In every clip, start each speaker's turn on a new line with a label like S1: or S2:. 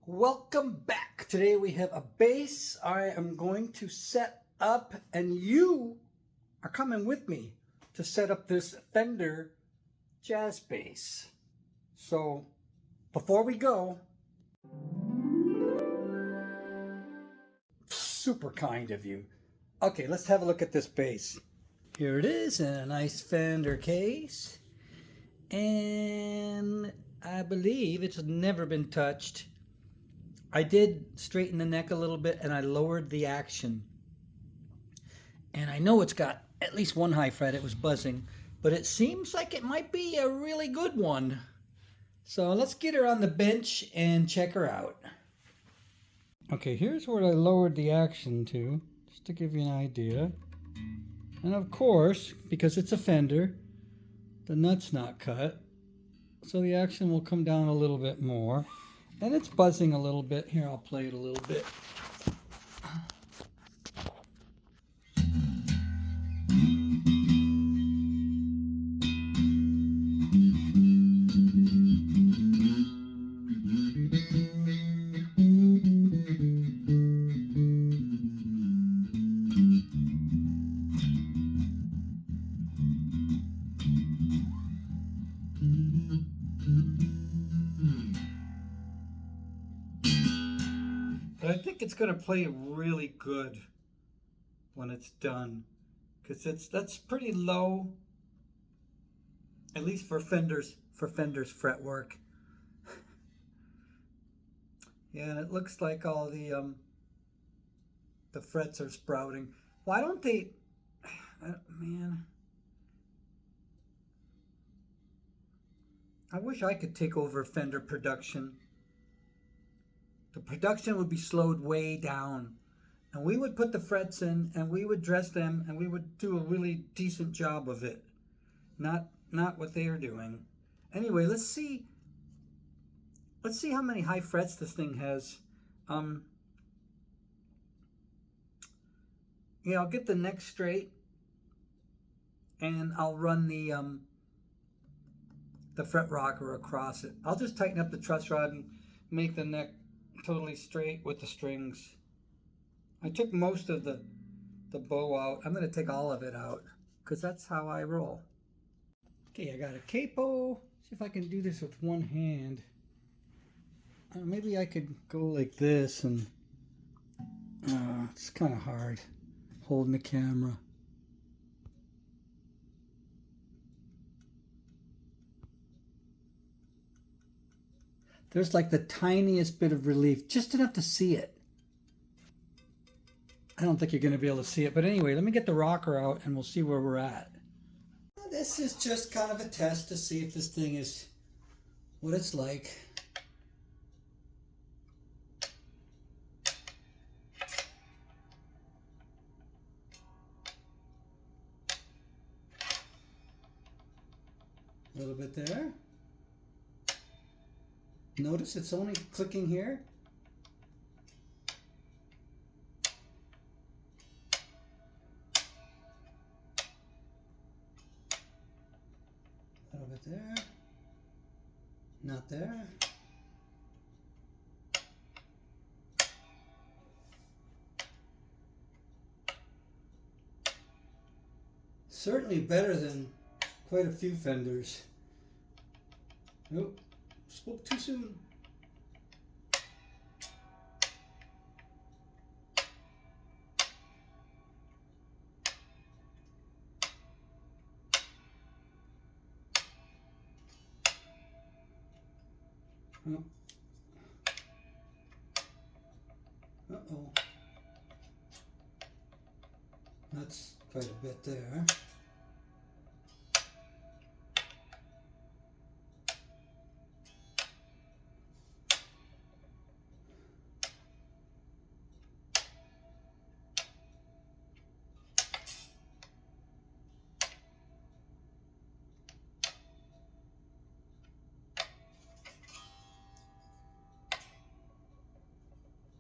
S1: Welcome back. Today we have a bass I am going to set up, and you are coming with me to set up this Fender jazz bass. So before we go, super kind of you. Okay, let's have a look at this bass. Here it is in a nice Fender case, and I believe it's never been touched. I did straighten the neck a little bit and I lowered the action. And I know it's got at least one high fret. It was buzzing, but it seems like it might be a really good one. So let's get her on the bench and check her out. Okay, here's where I lowered the action to, just to give you an idea. And of course, because it's a Fender, the nut's not cut, so the action will come down a little bit more. And it's buzzing a little bit. Here, I'll play it a little bit. But I think it's going to play really good when it's done, because that's pretty low, at least for Fender's fretwork. Yeah, and it looks like all the frets are sprouting. Why don't they? Man, I wish I could take over Fender production. The production would be slowed way down, and we would put the frets in and we would dress them and we would do a really decent job of it. Not what they are doing. Anyway, let's see how many high frets this thing has. Yeah, I'll get the neck straight and I'll run the fret rocker across it. I'll just tighten up the truss rod and make the neck totally straight with the strings. I took most of the bow out. I'm going to take all of it out because that's how I roll. Okay, I got a capo. See if I can do this with one hand. Maybe I could go like this, and it's kind of hard holding the camera. There's like the tiniest bit of relief, just enough to see it. I don't think you're going to be able to see it, but anyway, let me get the rocker out and we'll see where we're at. This is just kind of a test to see if this thing is what it's like. A little bit there. Notice it's only clicking here. A little bit there. Not there. Certainly better than quite a few Fenders. Nope, spoke too soon. Oh. Uh-oh. That's quite a bit there.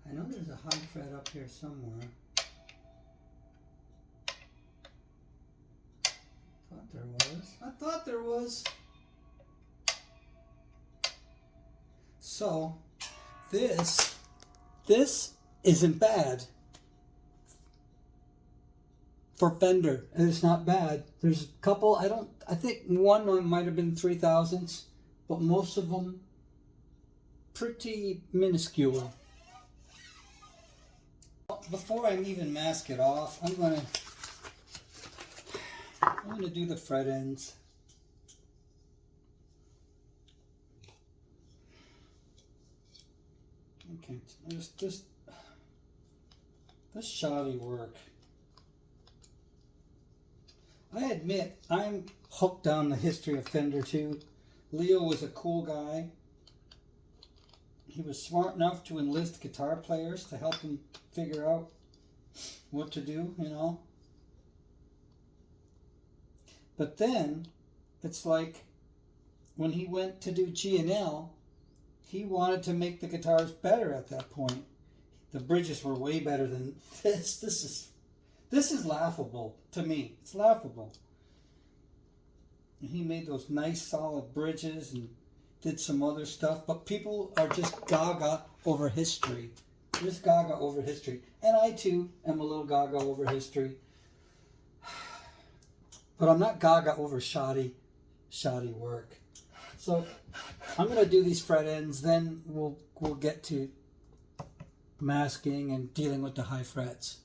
S1: I know there's a high fret up here somewhere. I thought there was. So, This isn't bad for Fender, and it's not bad. There's a couple, I think one might have been 3000s, but most of them pretty minuscule. Before I even mask it off, I'm gonna do the fret ends. Okay, this shoddy work. I admit I'm hooked on the history of Fender too. Leo was a cool guy. He was smart enough to enlist guitar players to help him figure out what to do, you know. But then it's like when he went to do G&L, he wanted to make the guitars better at that point. The bridges were way better than this. This is laughable to me. It's laughable. And he made those nice solid bridges and did some other stuff. But people are just gaga over history. Just gaga over history. And I too am a little gaga over history. But I'm not gaga over shoddy work. So I'm going to do these fret ends. Then we'll get to masking and dealing with the high frets.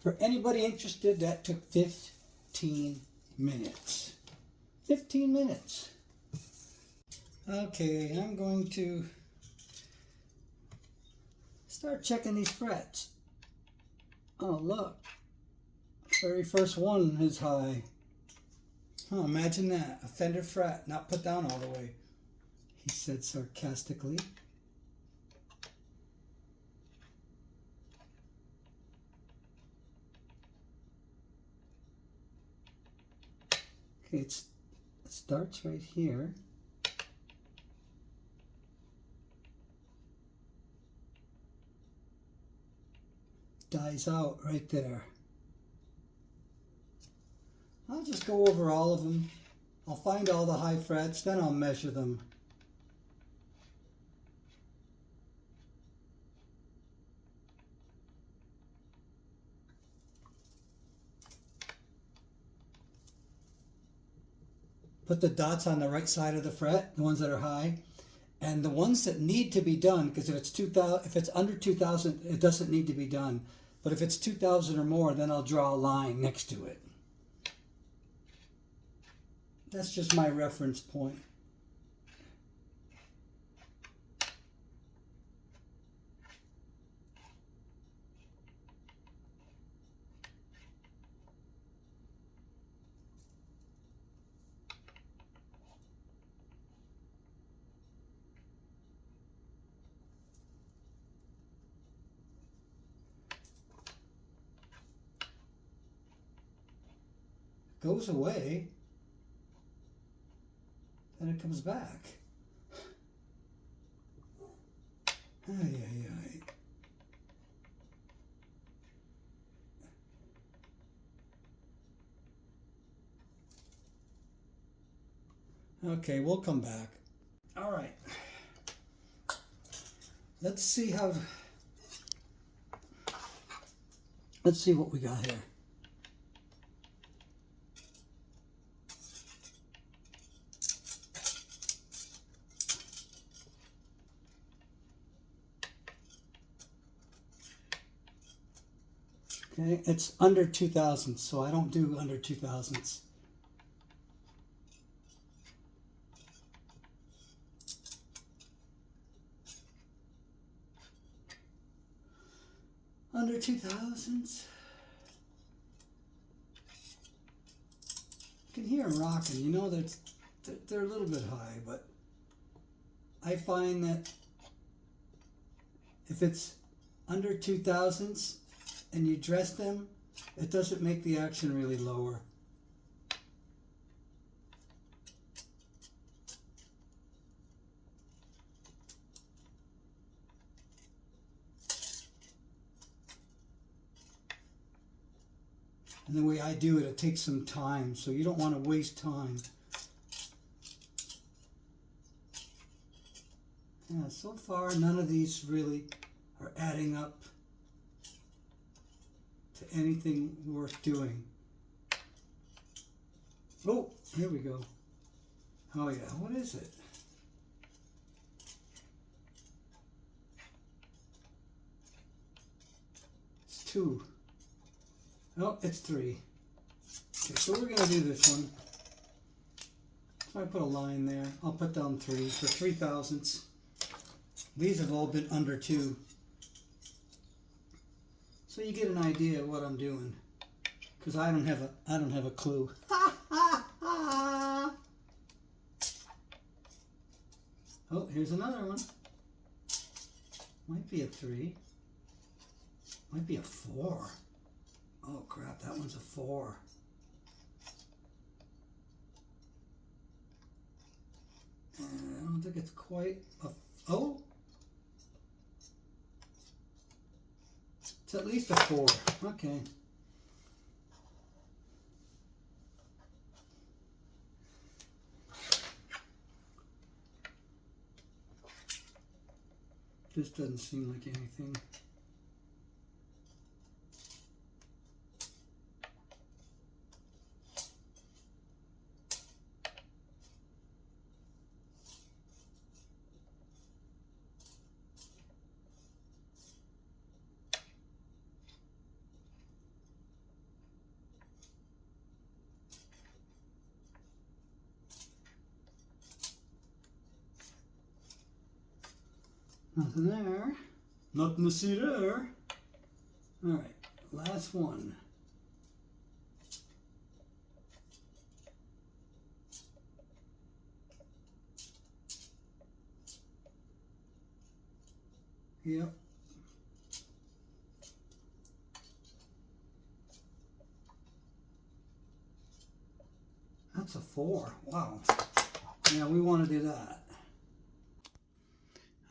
S1: For anybody interested, that took 15 minutes. 15 minutes. Okay, I'm going to start checking these frets. Oh, look. Very first one is high. Oh, imagine that. A Fender fret, not put down all the way, he said sarcastically. Okay, it starts right here. Dies out right there. I'll just go over all of them. I'll find all the high frets, then I'll measure them. Put the dots on the right side of the fret, the ones that are high, and the ones that need to be done, because if it's under 2000, it doesn't need to be done. But if it's 2000 or more, then I'll draw a line next to it. That's just my reference point. Goes away, and it comes back. Ay, ay, ay. Okay, we'll come back. All right. Let's see what we got here. Okay, it's under 2000, so I don't do under 2000s. Under 2000s. You can hear them rocking. You know that they're a little bit high, but I find that if it's under 2000s and you dress them, it doesn't make the action really lower. And the way I do it, it takes some time, so you don't want to waste time. Yeah, so far none of these really are adding up to anything worth doing. Oh, here we go. Oh yeah, what is it? It's 2. No, it's 3. Okay, so we're going to do this one. So I put a line there. I'll put down 3 for 3 thousandths. These have all been under 2. So you get an idea of what I'm doing. Because I don't have a clue. Oh, here's another one. Might be a 3. Might be a 4. Oh crap, that one's a 4. And I don't think it's quite a... Oh! It's at least a 4. Okay. This doesn't seem like anything. Nothing there. Nothing to see there. Alright, last one. Yep. That's a 4. Wow. Yeah, we want to do that.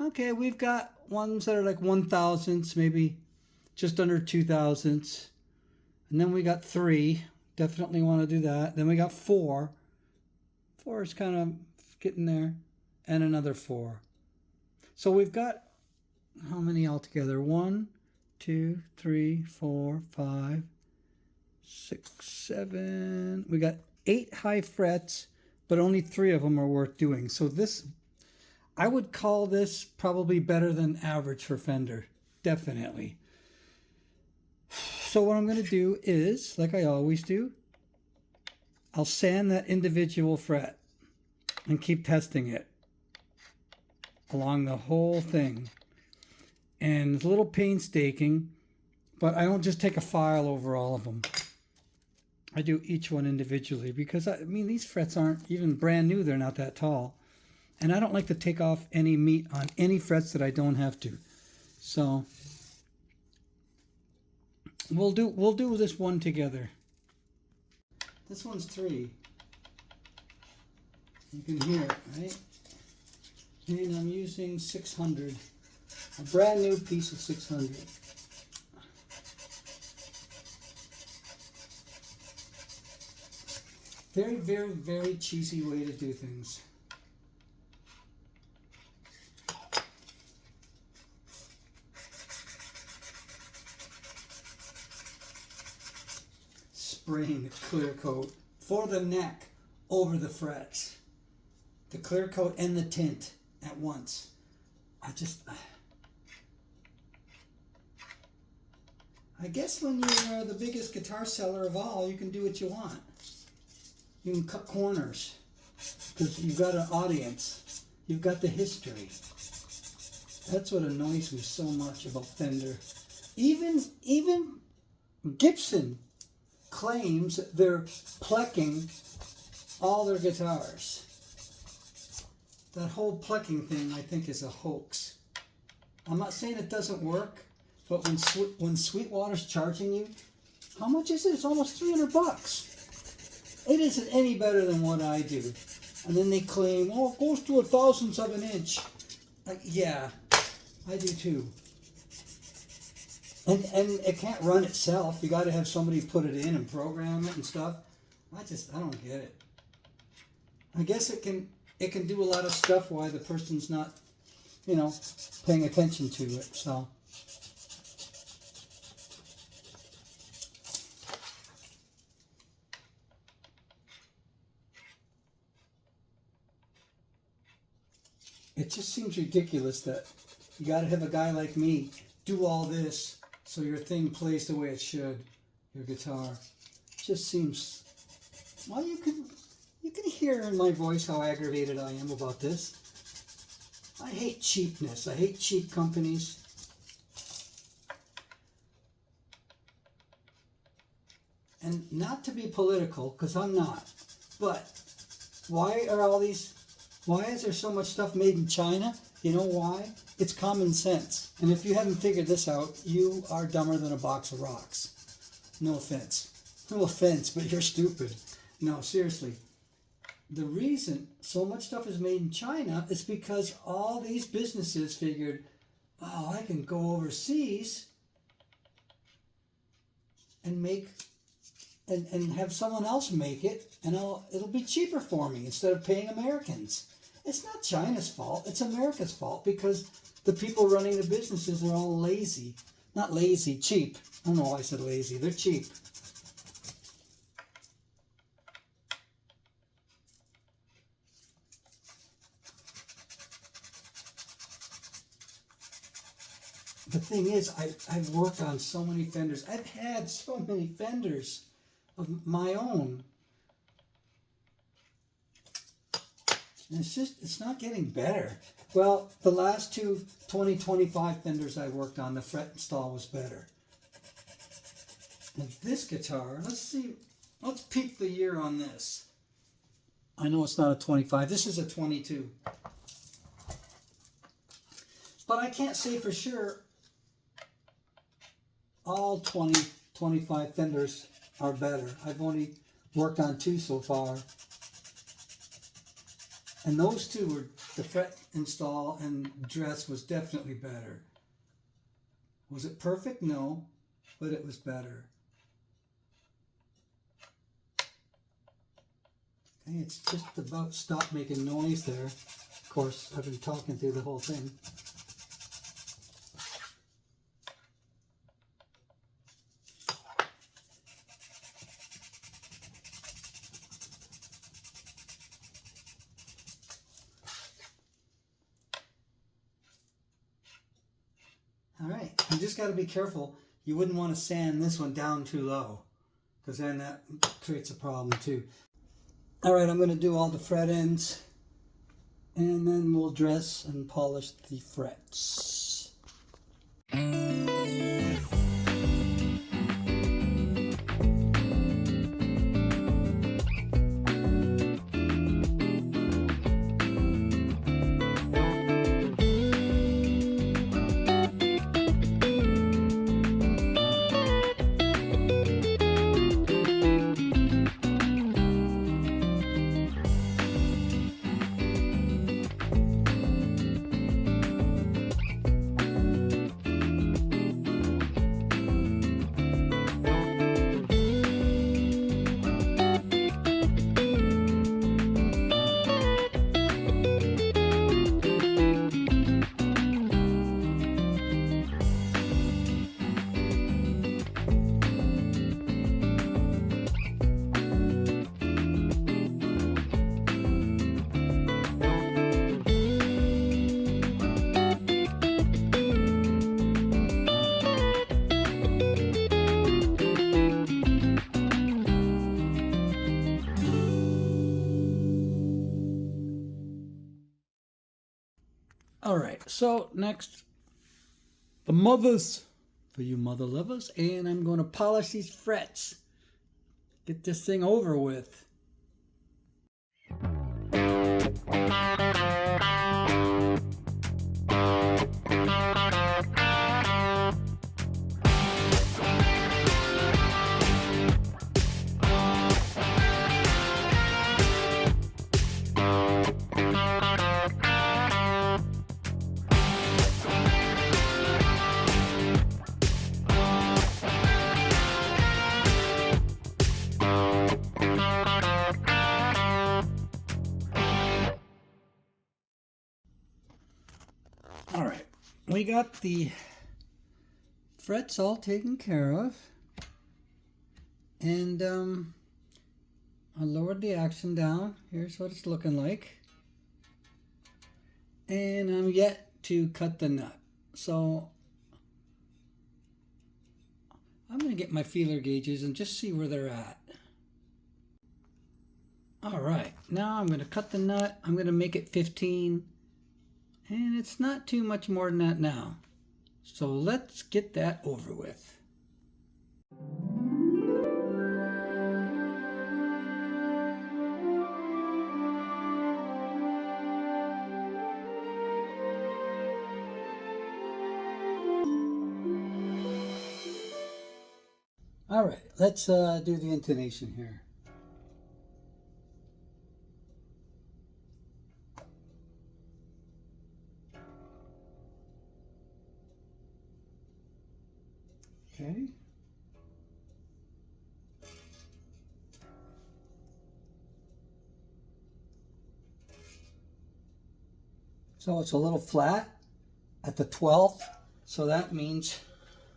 S1: Okay, we've got ones that are like 1 thousandths, maybe just under 2 thousandths. And then we got 3. Definitely want to do that. Then we got 4. 4 is kind of getting there. And another 4. So we've got how many altogether? 1, 2, 3, 4, 5, 6, 7. We got 8 high frets, but only 3 of them are worth doing. So this, I would call this probably better than average for Fender. Definitely. So what I'm going to do is, like I always do, I'll sand that individual fret and keep testing it along the whole thing. And it's a little painstaking, but I don't just take a file over all of them. I do each one individually because, I mean, these frets aren't even brand new. They're not that tall. And I don't like to take off any meat on any frets that I don't have to. So we'll do this one together. This one's 3. You can hear it, right? And I'm using 600. A brand new piece of 600. Very, very, very cheesy way to do things. Spraying the clear coat for the neck over the frets. The clear coat and the tint at once. I guess when you're the biggest guitar seller of all, you can do what you want. You can cut corners because you've got an audience. You've got the history. That's what annoys me so much about Fender. Even Gibson claims they're plecking all their guitars. That whole plecking thing, I think, is a hoax. I'm not saying it doesn't work, but when Sweetwater's charging you, how much is it? It's almost $300. It isn't any better than what I do. And then they claim, oh, it goes to a thousandth of an inch. Like, yeah, I do too. And it can't run itself. You got to have somebody put it in and program it and stuff. I don't get it. I guess it can do a lot of stuff while the person's not, paying attention to it. So. It just seems ridiculous that you got to have a guy like me do all this so your thing plays the way it should, your guitar. It just seems, well, you can hear in my voice how aggravated I am about this. I hate cheapness. I hate cheap companies. And not to be political, because I'm not, but why is there so much stuff made in China? You know why? It's common sense. And if you haven't figured this out, you are dumber than a box of rocks. No offense. No offense, but you're stupid. No, seriously. The reason so much stuff is made in China is because all these businesses figured, oh, I can go overseas and make and have someone else make it, and it'll be cheaper for me instead of paying Americans. It's not China's fault. It's America's fault because the people running the businesses are all lazy. Not lazy, cheap. I don't know why I said lazy. They're cheap. The thing is, I've worked on so many Fenders. I've had so many Fenders of my own. And it's not getting better. Well, the last two 2025 Fenders I worked on, the fret install was better. And this guitar, let's peek the year on this. I know it's not a 25, this is a 22. But I can't say for sure all 25 Fenders are better. I've only worked on 2 so far. And those 2 were, the fret install and dress was definitely better. Was it perfect? No, but it was better. Okay, it's just about stopped making noise there. Of course, I've been talking through the whole thing. All right, you just got to be careful. You wouldn't want to sand this one down too low, because then that creates a problem too. All right, I'm going to do all the fret ends, and then we'll dress and polish the frets. All right, so next, the mothers, for you mother lovers, and I'm going to polish these frets. Get this thing over with. All right, we got the frets all taken care of, and I lowered the action down. Here's what it's looking like, and I'm yet to cut the nut, so I'm going to get my feeler gauges and just see where they're at. All right, now I'm going to cut the nut. I'm going to make it 15, and it's not too much more than that now. So let's get that over with. All right, let's do the intonation here. Okay. So it's a little flat at the 12th, so that means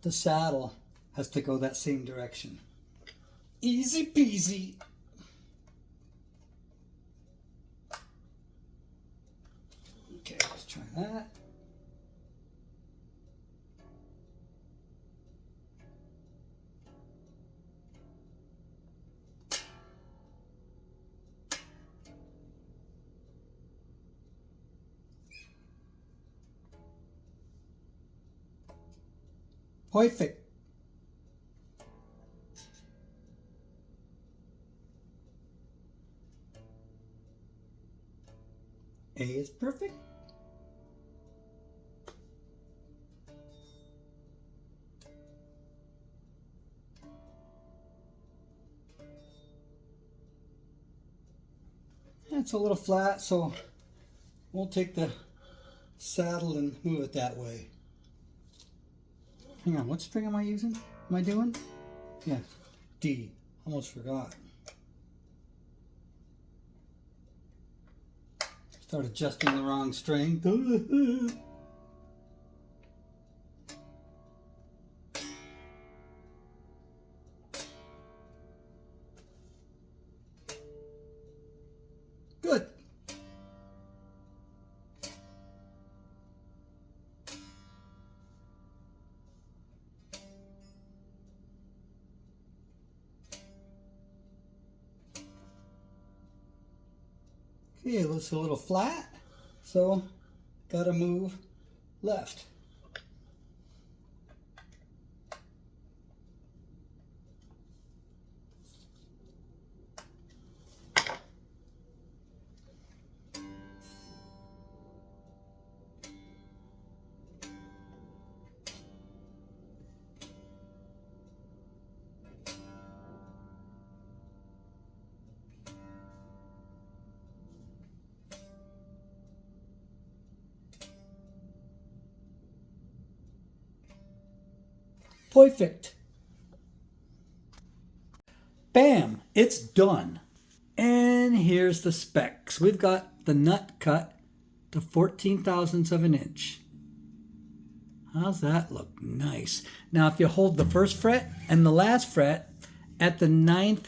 S1: the saddle has to go that same direction. Easy peasy. Okay, let's try that. Perfect. A is perfect. It's a little flat, so we'll take the saddle and move it that way. Hang on, what string am I using? Am I doing? Yeah, D. Almost forgot. Start adjusting the wrong string. Good. Okay, it's a little flat, so gotta move left. Perfect. Bam, it's done. And here's the specs. We've got the nut cut to 14 thousandths of an inch. How's that look? Nice. Now if you hold the first fret and the last fret, at the 9th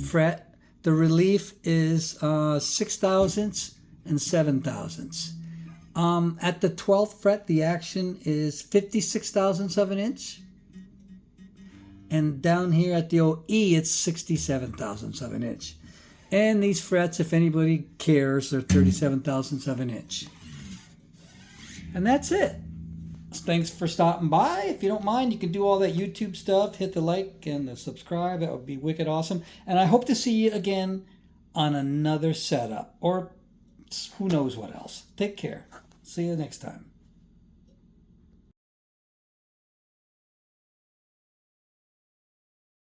S1: fret, the relief is 6 thousandths and 7 thousandths. At the 12th fret, the action is 56 thousandths of an inch. And down here at the OE, it's 67 thousandths of an inch. And these frets, if anybody cares, they're 37 thousandths of an inch. And that's it. Thanks for stopping by. If you don't mind, you can do all that YouTube stuff. Hit the like and the subscribe. That would be wicked awesome. And I hope to see you again on another setup. Or who knows what else. Take care. See you next time.